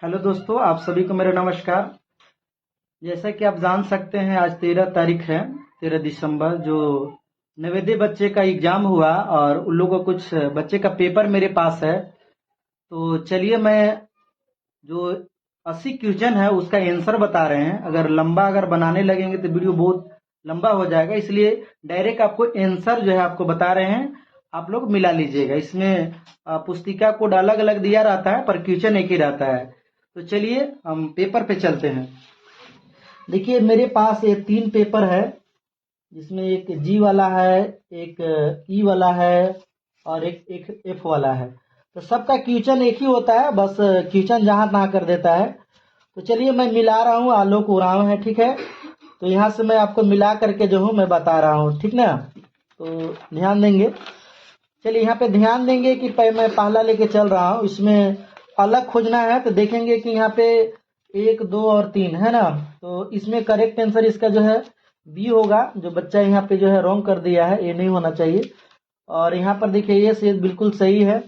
Hello दोस्तों, आप सभी को मेरा नमस्कार। जैसा कि आप जान सकते हैं, आज 13 तारीख है, 13 दिसंबर, जो नवोदय बच्चे का एग्जाम हुआ और उन लोगों को कुछ बच्चे का पेपर मेरे पास है। तो चलिए, मैं जो 80 क्वेश्चन है उसका आंसर बता रहे हैं। अगर बनाने लगेंगे तो वीडियो बहुत लंबा हो जाएगा, इसलिए डायरेक्ट आपको आंसर जो है आपको बता रहे हैं, आप लोग मिला लीजिएगा। इसमें पुस्तिका कोड अलग अलग दिया रहता है पर क्वेश्चन एक ही रहता है। तो चलिए हम पेपर पे चलते हैं। देखिए, मेरे पास ये 3 पेपर है, जिसमें एक जी वाला है, एक ई वाला है और एक एफ वाला है। तो सबका क्वेश्चन एक ही होता है, बस क्वेश्चन जहां तहां कर देता है। तो चलिए, मैं मिला रहा हूँ, आलोक उरांव है, ठीक है। तो यहाँ से मैं आपको मिला करके जो हूँ मैं बता रहा हूँ, ठीक ना। तो ध्यान देंगे। चलिए, यहाँ पे ध्यान देंगे कि मैं पहला लेके चल रहा हूँ। इसमें अलग खोजना है तो देखेंगे कि यहाँ पे 1, 2 और 3 है ना। तो इसमें करेक्ट आंसर इसका जो है बी होगा। जो बच्चा यहाँ पे जो है रॉन्ग कर दिया है, ये नहीं होना चाहिए। और यहाँ पर देखिए, ये से बिल्कुल सही है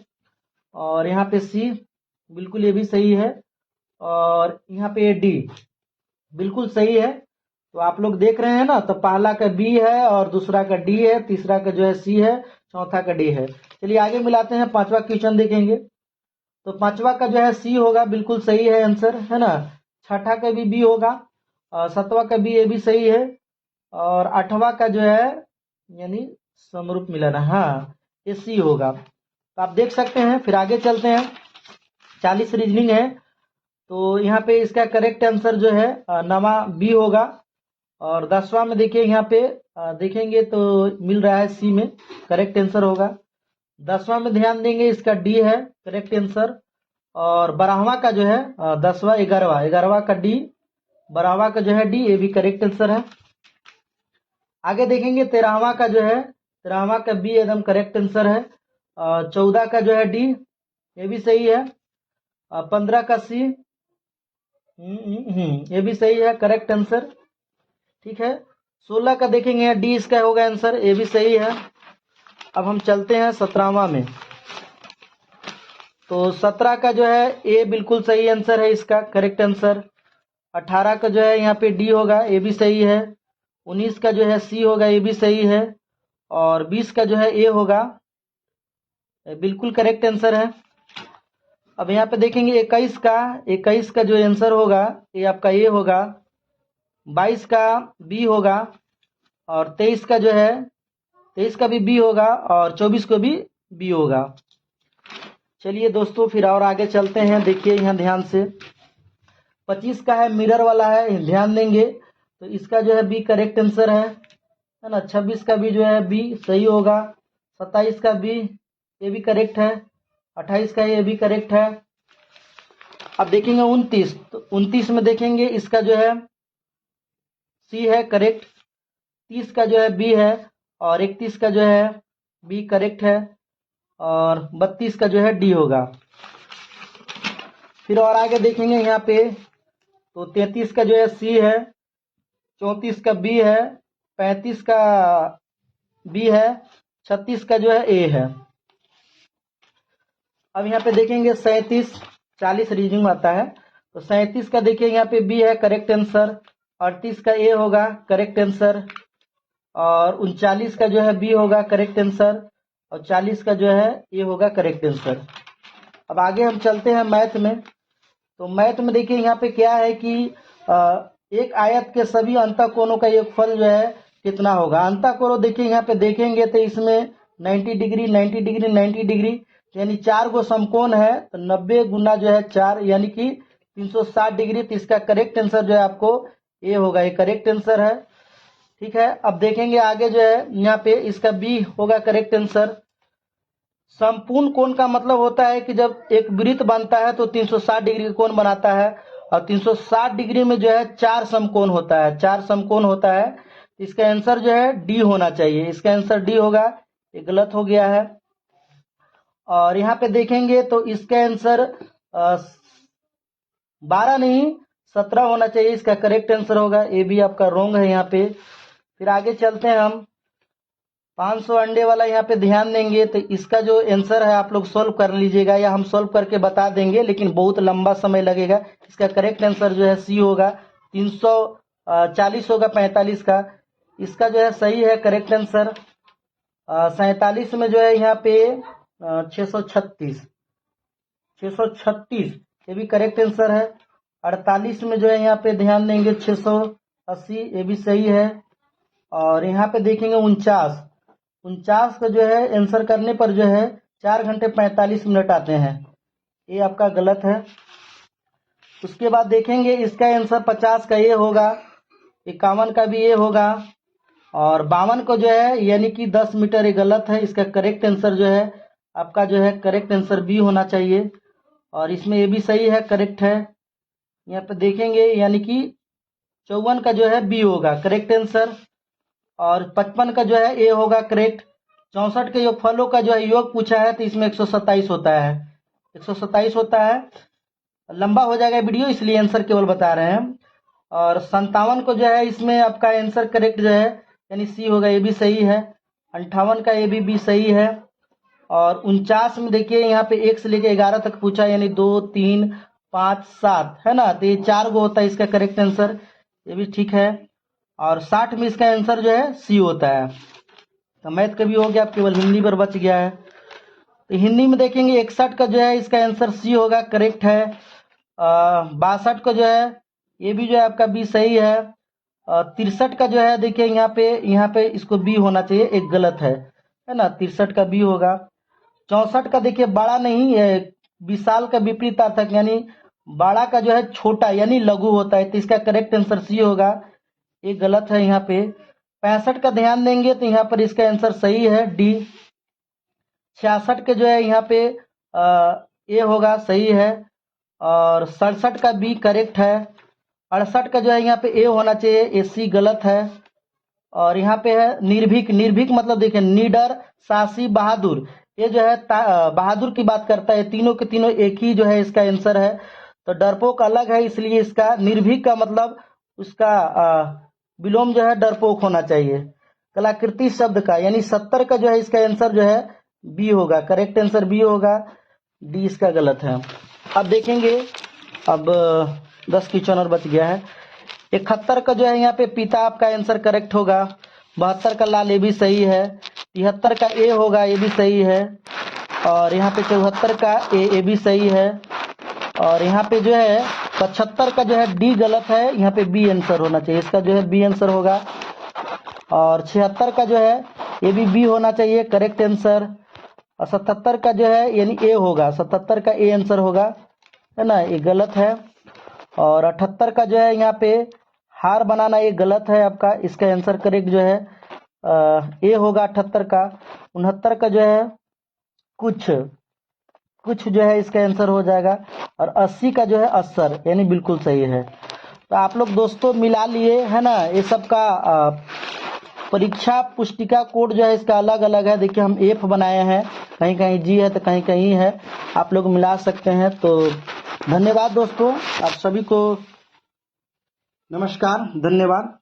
और यहाँ पे सी बिल्कुल ये भी सही है और यहाँ पे डी बिल्कुल सही है। तो आप लोग देख रहे हैं ना, तो पहला का बी है और दूसरा का डी है, तीसरा का जो है सी है, चौथा का डी है। चलिए आगे मिलाते हैं, पांचवा क्वेश्चन देखेंगे। तो पांचवा का जो है सी होगा, बिल्कुल सही है आंसर, है ना। छठा का भी बी होगा और सातवां का भी ये भी सही है और आठवां का जो है यानी समरूप मिलन, हाँ, ये सी होगा। तो आप देख सकते हैं। फिर आगे चलते हैं, 40 रीजनिंग है। तो यहाँ पे इसका करेक्ट आंसर जो है नवा बी होगा। और 10वां में देखिए, यहाँ पे देखेंगे तो मिल रहा है सी में, करेक्ट आंसर होगा। 10वां में ध्यान देंगे, इसका डी है करेक्ट आंसर। और 12वां का जो है 10वां 11वां का डी, 12वां का जो है डी, ये भी करेक्ट आंसर है। आगे देखेंगे 13वां का जो है, 13वां का बी एकदम करेक्ट आंसर है। 14 का जो है डी, ये भी सही है। 15 का सी, ये भी सही है, करेक्ट आंसर, ठीक है। 16 का देखेंगे, डी इसका होगा आंसर, ये भी सही है। अब हम चलते हैं 17वां में। तो 17 का जो है ए बिल्कुल सही आंसर है, इसका करेक्ट आंसर। 18 का जो है यहाँ पे डी होगा, ये भी सही है। 19 का जो है सी होगा, ये भी सही है। और 20 का जो है ए होगा, बिल्कुल करेक्ट आंसर है। अब यहाँ पे देखेंगे 21 का जो आंसर होगा ये आपका ए होगा। 22 का बी होगा और 23 का जो है, 23 का भी बी होगा और 24 को भी बी होगा। चलिए दोस्तों, फिर और आगे चलते हैं। देखिए यहाँ ध्यान से, 25 का है, मिरर वाला है, ध्यान देंगे। तो इसका जो है बी करेक्ट आंसर है ना। 26 का भी जो है बी सही होगा। 27 का बी, ये भी करेक्ट है। 28 का ये भी करेक्ट है। अब देखेंगे 29, तो 29 में देखेंगे इसका जो है सी है करेक्ट। 30 का जो है बी है और 31 का जो है बी करेक्ट है और 32 का जो है डी होगा। फिर और आगे देखेंगे यहाँ पे, तो 33 का जो है सी है, 34 का बी है, 35 का बी है, 36 का जो है ए है। अब यहाँ पे देखेंगे 37, 40 रीजनिंग आता है। तो 37 का देखिए यहाँ पे बी है करेक्ट आंसर। 38 का ए होगा करेक्ट आंसर और 39 का जो है बी होगा करेक्ट आंसर और 40 का जो है ए होगा करेक्ट आंसर। अब आगे हम चलते हैं मैथ में। तो मैथ में देखिए यहाँ पे क्या है कि एक आयत के सभी अंतःकोणों का योगफल जो है कितना होगा। अंतःकोण देखिए यहाँ पे देखेंगे तो इसमें 90 डिग्री 90 डिग्री 90 डिग्री, यानी 4 गो समकोण है। तो 90 गुना जो है 4 यानी कि 360 डिग्री। तो इसका करेक्ट आंसर जो है आपको ए होगा, ये करेक्ट आंसर है, ठीक है। अब देखेंगे आगे जो है यहाँ पे इसका बी होगा करेक्ट आंसर। संपूर्ण कोण का मतलब होता है कि जब एक वृत्त बनता है तो 360 डिग्री का कोण बनाता है और 360 डिग्री में जो है 4 समकोण होता है, 4 समकोण होता है। इसका आंसर जो है डी होना चाहिए, इसका आंसर डी होगा, ये गलत हो गया है। और यहाँ पे देखेंगे तो इसका आंसर 12 नहीं 17 होना चाहिए, इसका करेक्ट आंसर होगा, ये भी आपका रॉन्ग है यहाँ पे। फिर आगे चलते हैं हम। 500 अंडे वाला यहाँ पे ध्यान देंगे तो इसका जो आंसर है आप लोग सॉल्व कर लीजिएगा, या हम सॉल्व करके बता देंगे, लेकिन बहुत लंबा समय लगेगा। इसका करेक्ट आंसर जो है सी होगा। 340 होगा 45 का। इसका जो है सही है करेक्ट आंसर। 47 में जो है यहाँ पे 636 ये भी करेक्ट आंसर है। 48 में जो है यहाँ पे ध्यान देंगे 680, ये भी सही है। और यहाँ पे देखेंगे 49 का जो है आंसर करने पर जो है 4 घंटे 45 मिनट आते हैं, ये आपका गलत है। उसके बाद देखेंगे इसका आंसर 50 का ये होगा, 51 का भी ये होगा, और 52 को जो है यानी कि 10 मीटर, ये गलत है। इसका करेक्ट आंसर जो है आपका जो है करेक्ट आंसर बी होना चाहिए, और इसमें ये भी सही है, करेक्ट है। यहाँ पे देखेंगे यानी कि 54 का जो है बी होगा करेक्ट आंसर, और 55 का जो है ए होगा करेक्ट। 64 के योगफलों का जो है योग पूछा है तो इसमें 127 होता है, 127 होता है। लंबा हो जाएगा वीडियो इसलिए आंसर केवल बता रहे हैं। और 57 को जो है इसमें आपका आंसर करेक्ट जो है यानी सी होगा, ये भी सही है। 58 का ये भी सही है। और 49 में देखिए यहाँ पे 1 से लेके 11 तक पूछा, यानी 2 3 5 7 है ना, तो ये 4 गो होता है इसका करेक्ट आंसर, ये भी ठीक है। और 60 में इसका आंसर जो है सी होता है। तो मैथ का भी हो गया, केवल हिंदी पर बच गया है। तो हिंदी में देखेंगे 61 का जो है इसका आंसर सी होगा, करेक्ट है। 62 का जो है ये भी जो है आपका बी सही है। 63 का जो है देखिए यहाँ पे इसको बी होना चाहिए, एक गलत है ना, 63 का बी होगा। 64 का देखिए बड़ा नहीं है, विशाल का विपरीत अर्थक, यानी बड़ा का जो है छोटा यानी लघु होता है, तो इसका करेक्ट आंसर सी होगा, ये गलत है यहाँ पे। 65 का ध्यान देंगे तो यहाँ पर इसका आंसर सही है, डी। 66 के जो है यहाँ पे ए होगा, सही है। और 67 का बी करेक्ट है। 68 का जो है यहाँ पे ए होना चाहिए, ए सी गलत है। और यहाँ पे है निर्भीक, निर्भीक मतलब देखिए निडर, साहसी, बहादुर, ये जो है बहादुर की बात करता है। तीनों के तीनों एक ही जो है इसका आंसर है। तो डरपोक अलग है, इसलिए इसका निर्भीक का मतलब उसका विलोम जो है डरपोक होना चाहिए। कलाकृति शब्द का यानी 70 का जो है इसका आंसर जो है बी होगा, करेक्ट आंसर बी होगा, डी इसका गलत है। अब देखेंगे, अब 10 क्वेश्चन और बच गया है। 71 का जो है यहाँ पे पिता आपका आंसर करेक्ट होगा। 72 का लाल, ये भी सही है। 73 का ए होगा, ये भी सही है। और यहाँ पे 74 का ए भी सही है। और यहाँ पे जो है 75 का जो है डी गलत है, यहाँ पे बी आंसर होना चाहिए, इसका जो है बी आंसर होगा। और 76 का जो है ये भी बी होना चाहिए, करेक्ट आंसर। और 77 का जो है यानी ए होगा, 77 का ए आंसर होगा, है ना, ये गलत है। और 78 का जो है यहाँ पे हार बनाना, ये गलत है आपका, इसका आंसर करेक्ट जो है ए होगा 78 का। 69 का जो है कुछ जो है इसका आंसर हो जाएगा। और 80 का जो है असर, यानी बिल्कुल सही है। तो आप लोग दोस्तों मिला लिए है ना, ये सब का परीक्षा पुस्तिका कोड जो है इसका अलग अलग है। देखिए हम एफ बनाए हैं, कहीं कहीं जी है तो कहीं कहीं है, आप लोग मिला सकते हैं। तो धन्यवाद दोस्तों, आप सभी को नमस्कार, धन्यवाद।